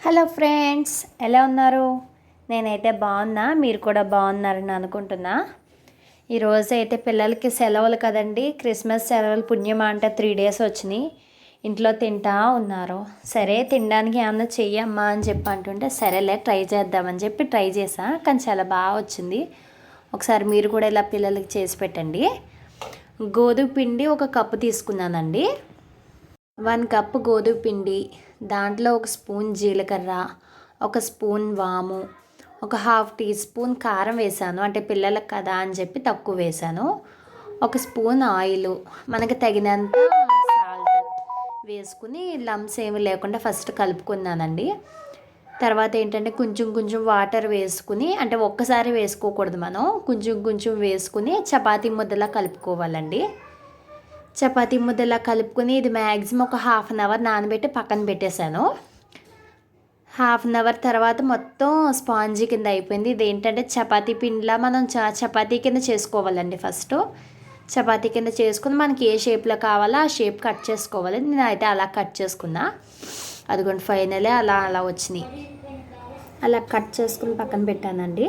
Hello friends, ఎలా ఉన్నారు? నేనైతే బాగున్నా, మీరు కూడా బాగున్నారని అనుకుంటున్నా. ఈరోజు అయితే పిల్లలకి సెలవులు కదండి, క్రిస్మస్ సెలవులు పుణ్యమా అంటే 3 days వచ్చినాయి. ఇంట్లో తింటా ఉన్నారు. సరే తినడానికి ఏమన్నా చెయ్యమ్మా అని చెప్పి అంటుంటే సరేలే ట్రై చేద్దామని చెప్పి ట్రై చేసా, కానీ చాలా బాగా వచ్చింది. ఒకసారి మీరు కూడా ఇలా పిల్లలకి చేసి పెట్టండి. గోధుమ పిండి 1 కప్పు తీసుకున్నానండి. 1 కప్పు గోధుమ పిండి, దాంట్లో 1 స్పూన్ జీలకర్ర, 1 స్పూన్ వాము, 1/2 టీ స్పూన్ కారం వేసాను. అంటే పిల్లలకు కదా అని చెప్పి తక్కువ వేసాను. 1 స్పూన్ ఆయిల్, మనకి తగినంత సాల్ట్ వేసుకుని లమ్స్ ఏమి లేకుండా ఫస్ట్ కలుపుకున్నానండి. తర్వాత ఏంటంటే కొంచెం కొంచెం వాటర్ వేసుకుని, అంటే ఒక్కసారి వేసుకోకూడదు, మనం కొంచెం కొంచెం వేసుకుని చపాతీ ముద్దలా కలుపుకోవాలండి. చపాతీ ముద్దలా కలుపుకొని ఇది మ్యాక్సిమం ఒక 1/2 hour నానబెట్టి పక్కన పెట్టేశాను. 1/2 hour తర్వాత మొత్తం స్పాంజీ కింద అయిపోయింది. ఇది ఏంటంటే చపాతీ పిండిలా మనం చపాతీ కింద చేసుకోవాలండి. ఫస్ట్ చపాతీ కింద చేసుకుని మనకి ఏ షేప్లో కావాలో ఆ షేప్ కట్ చేసుకోవాలి. నేను అయితే అలా కట్ చేసుకున్నా. అదిగోండి ఫైనలే అలా వచ్చినాయి. అలా కట్ చేసుకుని పక్కన పెట్టానండి.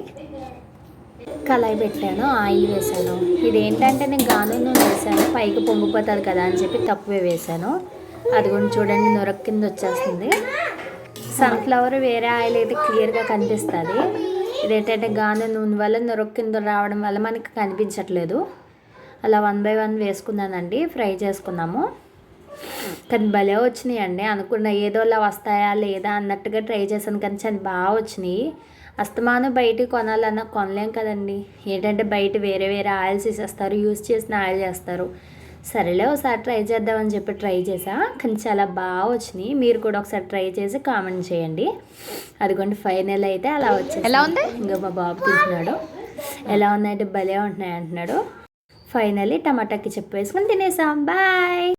కళాయి పెట్టాను, ఆయిల్ వేసాను. ఇదేంటంటే నేను గాను నూనె వేసాను, పైకి పొంగిపోతుంది కదా అని చెప్పి తక్కువే వేసాను. అది కూడా చూడండి నొరక కింద వచ్చేస్తుంది. సన్ఫ్లవర్ వేరే ఆయిల్ అయితే క్లియర్గా కనిపిస్తుంది. ఇదేంటంటే గాను నూనె వల్ల నొరక కింద రావడం వల్ల మనకి కనిపించట్లేదు. అలా 1 by 1 వేసుకున్నానండి, ఫ్రై చేసుకున్నాము. కానీ భలే వచ్చినాయి అండి. అనుకున్న ఏదోలా వస్తాయా లేదా అన్నట్టుగా ట్రై చేశాను, కానీ చాలా బాగా వచ్చినాయి. అస్తమానం బయట కొనాలన్నా కొనలేం కదండి. ఏంటంటే బయట వేరే వేరే ఆయిల్స్ వేసేస్తారు, యూజ్ చేసిన ఆయిల్ చేస్తారు. సరేలే ఒకసారి ట్రై చేద్దామని చెప్పి ట్రై చేసా, కానీ చాలా బాగా వచ్చినాయి. మీరు కూడా ఒకసారి ట్రై చేసి కామెంట్ చేయండి. అదిగోండి ఫైనల్ అయితే అలా వచ్చేసి ఎలా ఉంది. ఇంకా మా బాబు తింటున్నాడు. ఎలా ఉన్నాయంటే భలే ఉంటున్నాయి అంటున్నాడు. ఫైనల్లీ టమాటాకి చెప్పు వేసుకొని తినేసాం. బాయ్.